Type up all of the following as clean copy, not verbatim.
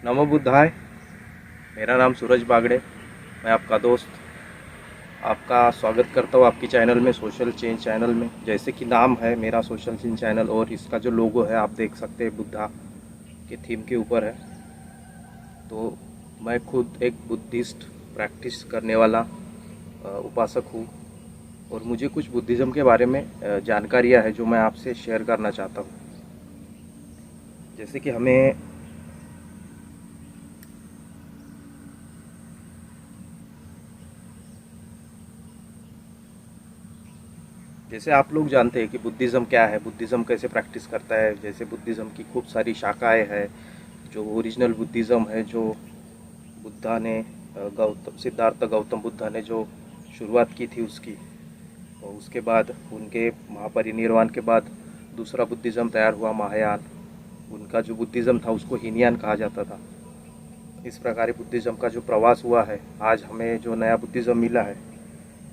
नमो बुद्धाय। मेरा नाम सूरज बागड़े। मैं आपका दोस्त आपका स्वागत करता हूँ आपकी चैनल में, सोशल चेंज चैनल में। जैसे कि नाम है मेरा सोशल चेंज चैनल, और इसका जो लोगो है आप देख सकते हैं बुद्धा के थीम के ऊपर है। तो मैं खुद एक बुद्धिस्ट प्रैक्टिस करने वाला उपासक हूँ, और मुझे कुछ बुद्धिज़्म के बारे में जानकारियाँ है जो मैं आपसे शेयर करना चाहता हूँ। जैसे कि जैसे आप लोग जानते हैं कि बुद्धिज़्म क्या है, बुद्धिज़्म कैसे प्रैक्टिस करता है। जैसे बुद्धिज़्म की खूब सारी शाखाएं हैं। जो ओरिजिनल बुद्धिज़्म है, जो बुद्धा ने गौतम सिद्धार्थ गौतम बुद्धा ने जो शुरुआत की थी उसकी, और उसके बाद उनके महापरिनिर्वाण के बाद दूसरा बुद्धिज़्म तैयार हुआ, महायान। उनका जो बुद्धिज़्म था उसको हीनयान कहा जाता था। इस प्रकार बुद्धिज़्म का जो प्रवास हुआ है, आज हमें जो नया बुद्धिज़्म मिला है,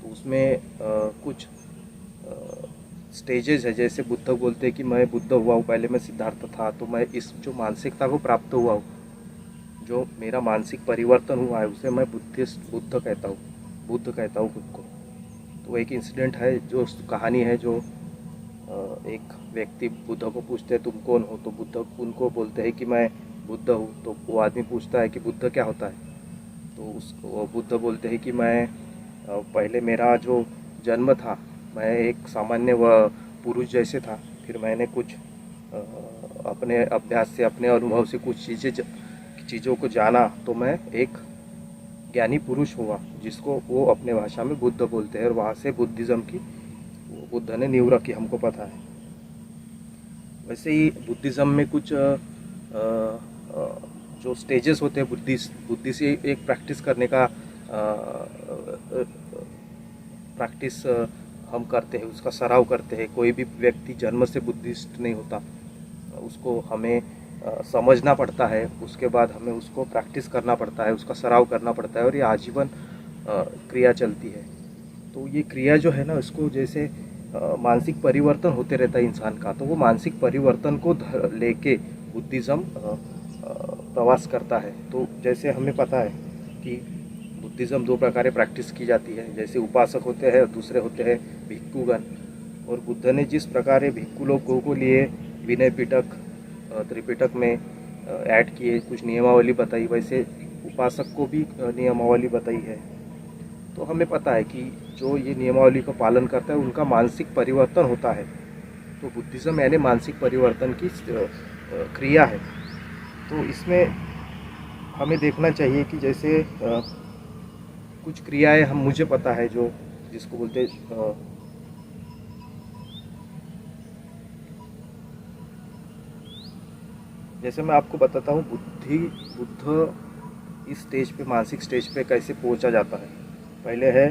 तो उसमें कुछ स्टेजेस है। जैसे बुद्ध बोलते हैं कि मैं बुद्ध हुआ हूँ, पहले मैं सिद्धार्थ था, तो मैं इस जो मानसिकता को प्राप्त हुआ हूँ, जो मेरा मानसिक परिवर्तन हुआ है, उसे मैं बुद्ध कहता हूँ, बुद्ध कहता हूँ खुद को। तो एक इंसिडेंट है, जो कहानी है, जो एक व्यक्ति बुद्ध को पूछते हैं तुम कौन हो, तो बुद्ध उनको बोलते हैं कि मैं बुद्ध हूँ। तो वो आदमी पूछता है कि बुद्ध क्या होता है, तो उसको बुद्ध बोलते हैं कि मैं पहले मेरा जो जन्म था, मैं एक सामान्य व पुरुष जैसे था। फिर मैंने कुछ अपने अभ्यास से, अपने अनुभव से कुछ चीज़ों को जाना, तो मैं एक ज्ञानी पुरुष हुआ, जिसको वो अपने भाषा में बुद्ध बोलते हैं। और वहाँ से बुद्धिज़्म की बुद्ध ने नींव रखी, हमको पता है। वैसे ही बुद्धिज़्म में कुछ जो स्टेजेस होते हैं, बुद्धि से एक प्रैक्टिस करने का प्रैक्टिस हम करते हैं, उसका सराव करते हैं। कोई भी व्यक्ति जन्म से बुद्धिस्ट नहीं होता, उसको हमें समझना पड़ता है, उसके बाद हमें उसको प्रैक्टिस करना पड़ता है, उसका सराव करना पड़ता है, और ये आजीवन क्रिया चलती है। तो ये क्रिया जो है ना, इसको जैसे मानसिक परिवर्तन होते रहता है इंसान का, तो वो मानसिक परिवर्तन को लेके बुद्धिज़्म प्रवास करता है। तो जैसे हमें पता है कि बुद्धिज़्म दो प्रकार प्रैक्टिस की जाती है। जैसे उपासक होते हैं और दूसरे होते हैं भिक्खुगण। और बुद्ध ने जिस प्रकार भिक्खु लोगों को लिए विनय पिटक त्रिपिटक में ऐड किए, कुछ नियमावली बताई, वैसे उपासक को भी नियमावली बताई है। तो हमें पता है कि जो ये नियमावली का पालन करता है उनका मानसिक परिवर्तन होता है। तो बुद्धिज़्म यानी मानसिक परिवर्तन की क्रिया है। तो इसमें हमें देखना चाहिए कि जैसे कुछ क्रियाएं हम मुझे पता है, जो जिसको बोलते जैसे मैं आपको बताता हूँ बुद्ध इस स्टेज पे, मानसिक स्टेज पे कैसे पहुंचा जाता है। पहले है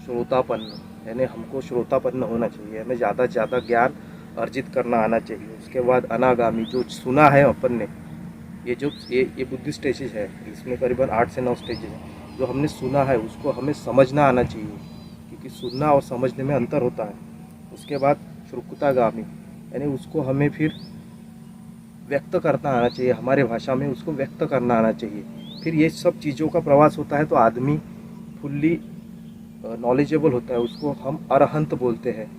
श्रोतापन्न, यानी हमको श्रोतापन्न होना चाहिए, हमें ज़्यादा से ज़्यादा ज्ञान अर्जित करना आना चाहिए। उसके बाद अनागामी, जो सुना है अपन ने, ये बुद्धिस्ट स्टेजेस है, इसमें करीबन 8 से 9 स्टेजेस है। जो हमने सुना है उसको हमें समझना आना चाहिए, क्योंकि सुनना और समझने में अंतर होता है। उसके बाद श्रुकुतागामी, यानी उसको हमें फिर व्यक्त करना आना चाहिए, हमारे भाषा में उसको व्यक्त करना आना चाहिए। फिर ये सब चीज़ों का प्रवास होता है तो आदमी फुल्ली नॉलेजेबल होता है, उसको हम अरहंत बोलते हैं।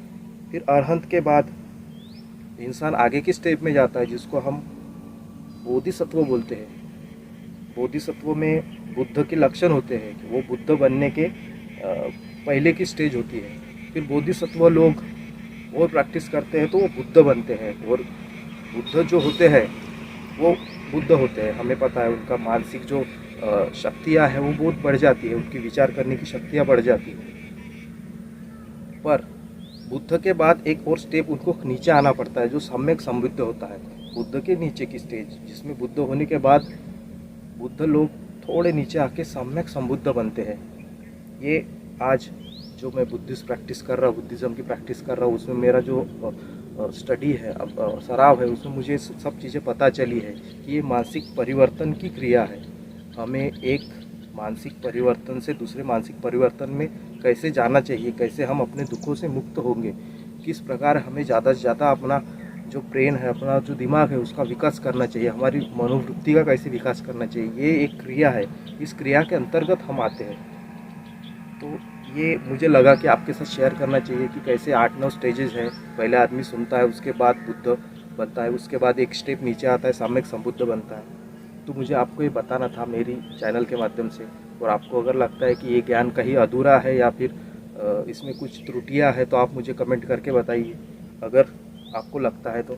फिर अरहंत के बाद इंसान आगे की स्टेप में जाता है, जिसको हम बोधिसत्व बोलते हैं। बोधिसत्व में बुद्ध के लक्षण होते हैं कि वो बुद्ध बनने के पहले की स्टेज होती है। फिर बोधिसत्व लोग और प्रैक्टिस करते हैं तो वो बुद्ध बनते हैं, और बुद्ध जो होते हैं वो बुद्ध होते हैं। हमें पता है उनका मानसिक जो शक्तियाँ हैं वो बहुत बढ़ जाती है, उनकी विचार करने की शक्तियाँ बढ़ जाती है। पर बुद्ध के बाद एक और स्टेप उनको नीचे आना पड़ता है, जो सम्यक संबुद्ध होता है। बुद्ध के नीचे की स्टेज, जिसमें बुद्ध होने के बाद बुद्ध लोग थोड़े नीचे आके सम्यक संबुद्ध बनते हैं। ये आज जो मैं बुद्धिस्ट प्रैक्टिस कर रहा हूँ, बुद्धिज़्म की प्रैक्टिस कर रहा हूँ, उसमें मेरा जो स्टडी है, सराव है, उसमें मुझे सब चीज़ें पता चली है कि ये मानसिक परिवर्तन की क्रिया है। हमें एक मानसिक परिवर्तन से दूसरे मानसिक परिवर्तन में कैसे जाना चाहिए, कैसे हम अपने दुखों से मुक्त होंगे, किस प्रकार हमें ज़्यादा से ज़्यादा अपना जो ब्रेन है, अपना जो दिमाग है, उसका विकास करना चाहिए, हमारी मनोवृत्ति का कैसे विकास करना चाहिए, ये एक क्रिया है। इस क्रिया के अंतर्गत हम आते हैं। तो ये मुझे लगा कि आपके साथ शेयर करना चाहिए कि कैसे 8-9 स्टेजेस है। पहले आदमी सुनता है, उसके बाद बुद्ध बनता है, उसके बाद एक स्टेप नीचे आता है, सामयिक संबुद्ध बनता है। तो मुझे आपको ये बताना था मेरी चैनल के माध्यम से। और आपको अगर लगता है कि ये ज्ञान कहीं अधूरा है या फिर इसमें कुछ त्रुटियां है तो आप मुझे कमेंट करके बताइए, अगर आपको लगता है तो।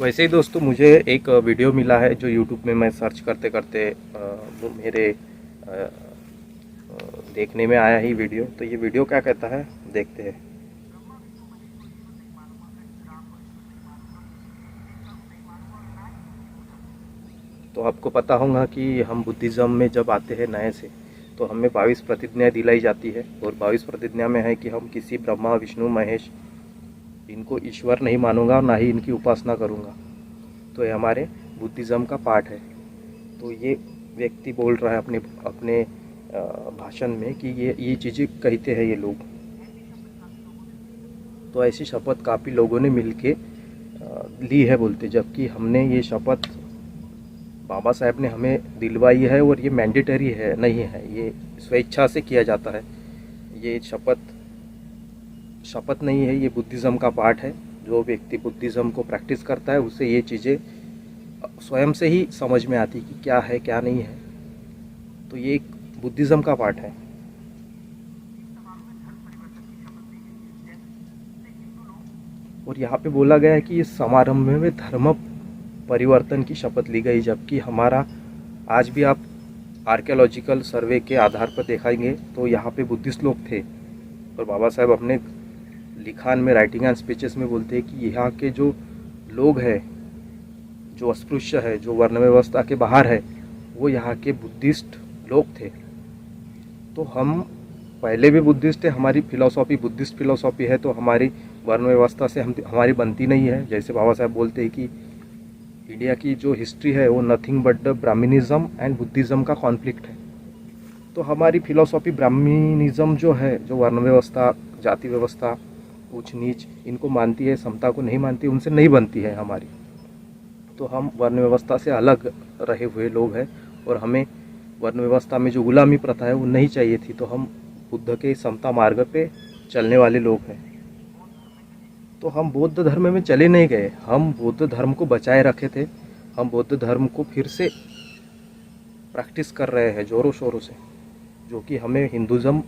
वैसे ही दोस्तों, मुझे एक वीडियो मिला है जो यूट्यूब में मैं सर्च करते करते वो मेरे देखने में आया ही वीडियो। तो ये वीडियो क्या कहता है, देखते हैं। तो आपको पता होगा कि हम बुद्धिज़्म में जब आते हैं नए से, तो हमें 22 प्रतिज्ञाएँ दिलाई जाती है। और 22 प्रतिज्ञा में है कि हम किसी ब्रह्मा विष्णु महेश इनको ईश्वर नहीं मानूंगा और ना ही इनकी उपासना करूंगा। तो ये हमारे बुद्धिज़्म का पार्ट है। तो ये व्यक्ति बोल रहा है अपने अपने भाषण में कि ये चीज़ें कहते हैं ये लोग। तो ऐसी शपथ काफ़ी लोगों ने मिलके ली है बोलते, जबकि हमने ये शपथ बाबा साहब ने हमें दिलवाई है और ये मैंडेटरी है नहीं है, ये स्वेच्छा से किया जाता है। ये शपथ नहीं है, ये बुद्धिज़्म का पार्ट है। जो व्यक्ति बुद्धिज़्म को प्रैक्टिस करता है उसे ये चीज़ें स्वयं से ही समझ में आती कि क्या है क्या नहीं है। तो ये एक बुद्धिज़्म का पार्ट है। और यहाँ पे बोला गया है कि इस समारंभ में धर्म परिवर्तन की शपथ ली गई, जबकि हमारा आज भी आप आर्कियोलॉजिकल सर्वे के आधार पर देखेंगे तो यहाँ पे बुद्धिस्ट लोग थे। और बाबा साहब अपने लिखान में, राइटिंग एंड स्पीचेस में बोलते हैं कि यहाँ के जो लोग हैं, जो अस्पृश्य है, जो वर्ण व्यवस्था के बाहर है, वो यहाँ के बुद्धिस्ट लोग थे। तो हम पहले भी बुद्धिस्ट है, हमारी फिलॉसफी बुद्धिस्ट फिलॉसफी है, तो हमारी वर्ण व्यवस्था से हमारी बनती नहीं है। जैसे बाबा साहब बोलते हैं कि इंडिया की जो हिस्ट्री है वो nothing but the Brahmanism and Buddhism का कॉन्फ्लिक्ट है। तो हमारी फिलॉसफी ब्राह्मणिज्म जो है, जो वर्ण व्यवस्था, जाति व्यवस्था, ऊंच नीच इनको मानती है, समता को नहीं मानती, उनसे नहीं बनती है हमारी। तो हम वर्ण व्यवस्था से अलग रहे हुए लोग हैं और हमें वर्ण व्यवस्था में जो गुलामी प्रथा है वो नहीं चाहिए थी। तो हम बुद्ध के समता मार्ग पे चलने वाले लोग हैं। तो हम बौद्ध धर्म में चले नहीं गए, हम बौद्ध धर्म को बचाए रखे थे। हम बौद्ध धर्म को फिर से प्रैक्टिस कर रहे हैं ज़ोरों शोरों से, जो कि हमें हिंदुज़्म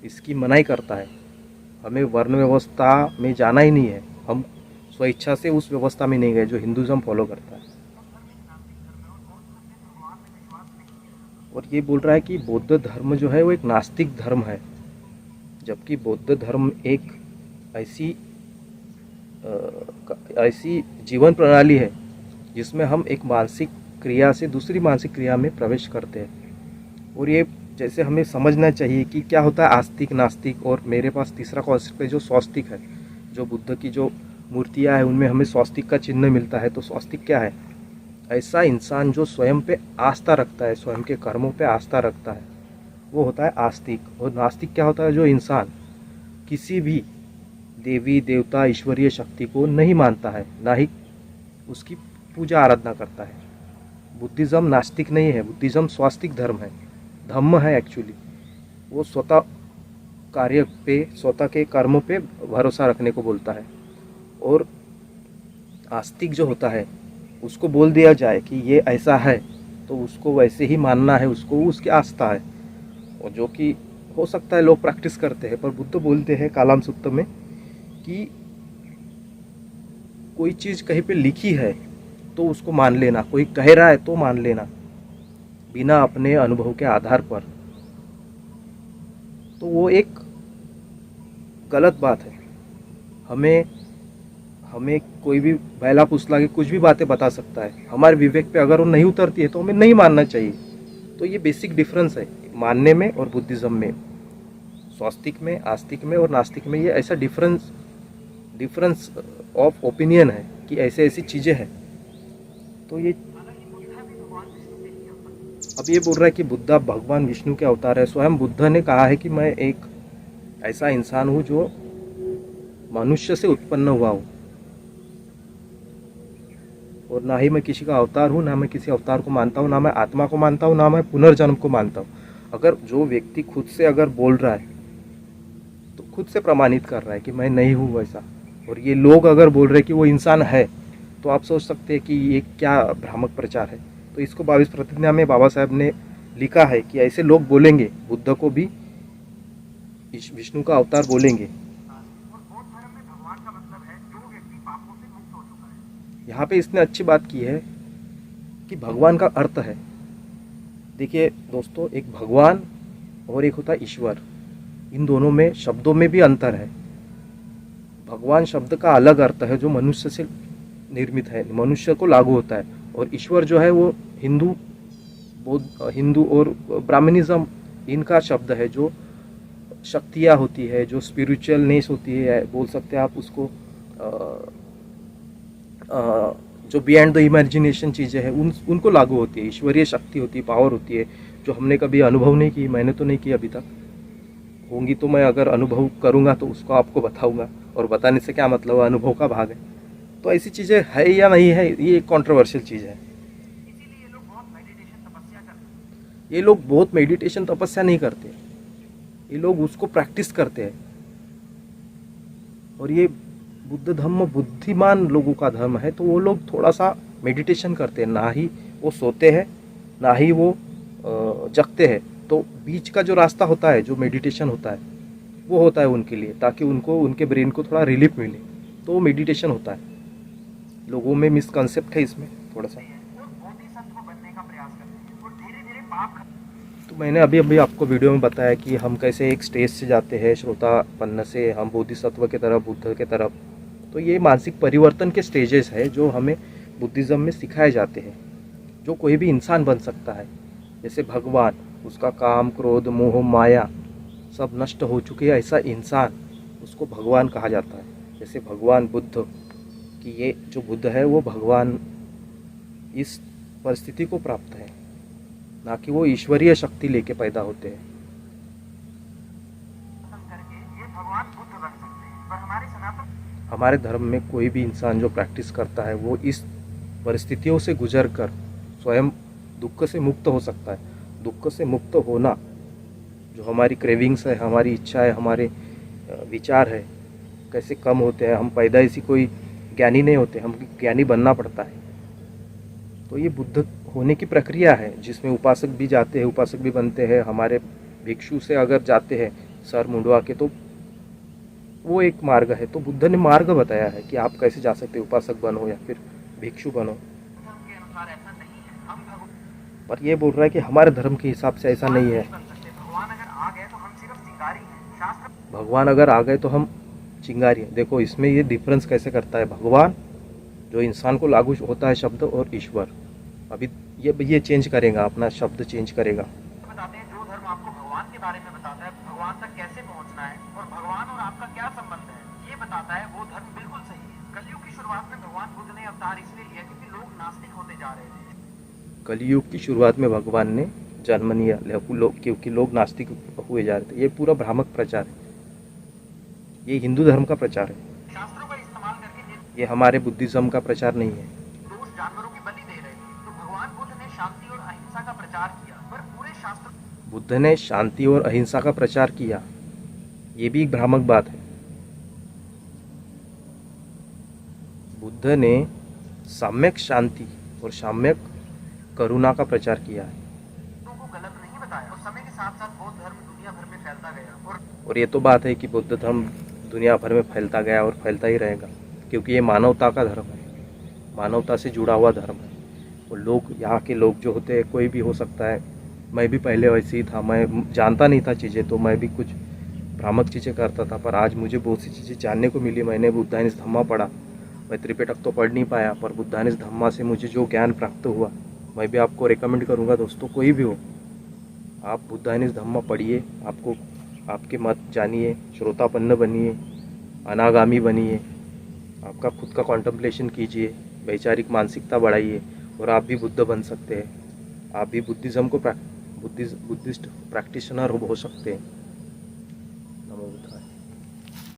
इसकी मनाही करता है। हमें वर्ण व्यवस्था में जाना ही नहीं है, हम स्वेच्छा से उस व्यवस्था में नहीं गए जो हिंदुज़्म फॉलो करता है। और ये बोल रहा है कि बौद्ध धर्म जो है वो एक नास्तिक धर्म है, जबकि बौद्ध धर्म एक ऐसी जीवन प्रणाली है जिसमें हम एक मानसिक क्रिया से दूसरी मानसिक क्रिया में प्रवेश करते हैं। और ये जैसे हमें समझना चाहिए कि क्या होता है आस्तिक नास्तिक। और मेरे पास तीसरा कॉन्सेप्ट है जो स्वास्तिक है। जो बुद्ध की जो मूर्तियाँ हैं उनमें हमें स्वास्तिक का चिन्ह मिलता है। तो स्वास्तिक क्या है? ऐसा इंसान जो स्वयं पे आस्था रखता है, स्वयं के कर्मों पे आस्था रखता है, वो होता है आस्तिक। और नास्तिक क्या होता है? जो इंसान किसी भी देवी देवता ईश्वरीय शक्ति को नहीं मानता है, ना ही उसकी पूजा आराधना करता है। बुद्धिज़्म नास्तिक नहीं है, बुद्धिज़्म स्वास्तिक धर्म है, धम्म है एक्चुअली। वो स्वतः कार्य पे, स्वतः के कर्मों पे भरोसा रखने को बोलता है। और आस्तिक जो होता है उसको बोल दिया जाए कि ये ऐसा है तो उसको वैसे ही मानना है, उसको उसकी आस्था है। और जो कि हो सकता है लोग प्रैक्टिस करते हैं, पर बुद्ध बोलते हैं कालाम सुत्त में कि कोई चीज़ कहीं पे लिखी है तो उसको मान लेना, कोई कह रहा है तो मान लेना, बिना अपने अनुभव के आधार पर। तो वो एक गलत बात है। हमें कोई भी बैला पुसला के कुछ भी बातें बता सकता है, हमारे विवेक पे अगर वो नहीं उतरती है तो हमें नहीं मानना चाहिए। तो ये बेसिक डिफरेंस है मानने में और बुद्धिज़्म में, स्वास्तिक में, आस्तिक में और नास्तिक में। ये ऐसा डिफरेंस ऑफ ओपिनियन है कि ऐसे ऐसी चीज़ें हैं। तो ये अब ये बोल रहा है कि बुद्धा भगवान विष्णु के अवतार है। स्वयं बुद्ध ने कहा है कि मैं एक ऐसा इंसान हूँ जो मनुष्य से उत्पन्न हुआ हूँ। और ना ही मैं किसी का अवतार हूँ, ना मैं किसी अवतार को मानता हूँ, ना मैं आत्मा को मानता हूँ, ना मैं पुनर्जन्म को मानता हूँ। अगर जो व्यक्ति खुद से अगर बोल रहा है तो खुद से प्रमाणित कर रहा है कि मैं नहीं हूँ वैसा, और ये लोग अगर बोल रहे हैं कि वो इंसान है, तो आप सोच सकते हैं कि ये क्या भ्रामक प्रचार है। तो इसको 22 प्रतिज्ञा में बाबा साहब ने लिखा है कि ऐसे लोग बोलेंगे, बुद्ध को भी विष्णु का अवतार बोलेंगे। यहाँ पे इसने अच्छी बात की है कि भगवान का अर्थ है। देखिए दोस्तों, एक भगवान और एक होता है ईश्वर, इन दोनों में शब्दों में भी अंतर है। भगवान शब्द का अलग अर्थ है जो मनुष्य से निर्मित है, मनुष्य को लागू होता है, और ईश्वर जो है वो हिंदू और ब्राह्मणिज्म इनका शब्द है, जो शक्तियाँ होती है, जो स्पिरिचुअलनेस होती है, बोल सकते हैं आप उसको, जो बियॉन्ड द इमेजिनेशन चीज़ें हैं उनको लागू होती है, ईश्वरीय शक्ति होती है, पावर होती है, जो हमने कभी अनुभव नहीं की। मैंने तो नहीं की अभी तक, होंगी तो मैं अगर अनुभव करूँगा तो उसको आपको बताऊँगा, और बताने से क्या मतलब, अनुभव का भाग है। तो ऐसी चीज़ें है या नहीं है, ये एक कॉन्ट्रोवर्शियल चीज़ है। ये लोग बहुत मेडिटेशन तपस्या नहीं करते, ये लोग उसको प्रैक्टिस करते हैं। और ये बुद्ध धर्म बुद्धिमान लोगों का धर्म है, तो वो लोग थोड़ा सा मेडिटेशन करते हैं, ना ही वो सोते हैं, ना ही वो जगते हैं। तो बीच का जो रास्ता होता है, जो मेडिटेशन होता है, वो होता है उनके लिए, ताकि उनको उनके ब्रेन को थोड़ा रिलीफ मिले, तो वो मेडिटेशन होता है। लोगों में मिसकंसेप्ट है इसमें थोड़ा सा। तो मैंने अभी अभी आपको वीडियो में बताया कि हम कैसे एक स्टेज से जाते हैं, श्रोतापन्न से हम बोधिसत्व के तरफ, बुद्ध के तरफ। तो ये मानसिक परिवर्तन के स्टेजेस है जो हमें बुद्धिज़्म में सिखाए जाते हैं, जो कोई भी इंसान बन सकता है। जैसे भगवान, उसका काम, क्रोध, मोह, माया सब नष्ट हो चुके हैं, ऐसा इंसान, उसको भगवान कहा जाता है। जैसे भगवान बुद्ध कि ये जो बुद्ध है वो भगवान इस परिस्थिति को प्राप्त है, ना कि वो ईश्वरीय शक्ति लेके पैदा होते हैं। हमारे धर्म में कोई भी इंसान जो प्रैक्टिस करता है वो इस परिस्थितियों से गुजर कर स्वयं दुख से मुक्त हो सकता है। दुख से मुक्त होना, जो हमारी क्रेविंग्स है, हमारी इच्छा है, हमारे विचार है, कैसे कम होते हैं। हम पैदा ऐसी कोई ज्ञानी नहीं होते, हम ज्ञानी बनना पड़ता है। तो ये बुद्ध होने की प्रक्रिया है, जिसमें उपासक भी जाते हैं, उपासक भी बनते हैं। हमारे भिक्षु से अगर जाते हैं सर मुंडवा के, तो वो एक मार्ग है। तो बुद्ध ने मार्ग बताया है कि आप कैसे जा सकते, उपासक बनो या फिर भिक्षु बनो। पर ये बोल रहा है कि हमारे धर्म के हिसाब से ऐसा नहीं है। भगवान अगर आ गए तो हम चिंगारी हैं। देखो इसमें ये डिफरेंस कैसे करता है, भगवान जो इंसान को लागू होता है शब्द, और ईश्वर। अभी ये चेंज करेगा, अपना शब्द चेंज करेगा। बताते हैं जो धर्म आपको भगवान के बारे में बताता है, भगवान तक कैसे पहुंचना है और भगवान और आपका क्या संबंध है, ये बताता है, वो धर्म बिल्कुल सही है। कलयुग की शुरुआत में भगवान बुद्ध ने अवतार इसलिए लिया क्योंकि लोग नास्तिक होते जा रहे थे। कलयुग की शुरुआत में भगवान ने जन्म लिया क्योंकि लोग नास्तिक हुए जा रहे थे। ये पूरा भ्रामक प्रचार है, ये हिंदू धर्म का प्रचार है, शास्त्रों का इस्तेमाल करके ये हमारे बुद्धिज्म का प्रचार नहीं है। लोग जानवरों की बलि दे रहे थे, तो भगवान बुद्ध ने शांति और अहिंसा का प्रचार किया। पर पूरे शास्त्र, बुद्ध ने शांति और अहिंसा का प्रचार किया, ये भी एक भ्रामक बात है। बुद्ध ने सम्यक शांति और सम्यक करुणा का प्रचार किया है। को गलत नहीं बताया, और समय के साथ साथ बौद्ध धर्म दुनिया भर में फैलता गया। और ये तो बात है कि बौद्ध धर्म दुनिया भर में फैलता गया और फैलता ही रहेगा, क्योंकि ये मानवता का धर्म है, मानवता से जुड़ा हुआ धर्म है। और लोग, यहाँ के लोग जो होते हैं, कोई भी हो सकता है। मैं भी पहले वैसे ही था, मैं जानता नहीं था चीज़ें, तो मैं भी कुछ भ्रामक चीज़ें करता था। पर आज मुझे बहुत सी चीज़ें जानने को मिली। मैंने बुद्धानिस धम्मा पढ़ा, मैं त्रिपिटक तो पढ़ नहीं पाया, पर बुद्धानिस धम्मा से मुझे जो ज्ञान प्राप्त हुआ, मैं भी आपको रिकमेंड करूँगा। दोस्तों, कोई भी हो, आप बुद्धानिस धम्मा पढ़िए, आपको आपके मत जानिए, श्रोतापन्न बनिए, अनागामी बनिए, आपका खुद का कॉन्टम्पलेशन कीजिए, वैचारिक मानसिकता बढ़ाइए, और आप भी बुद्ध बन सकते हैं। आप भी बुद्धिज़्म को बुद्धिस्ट प्रैक्टिशनर हो सकते हैं।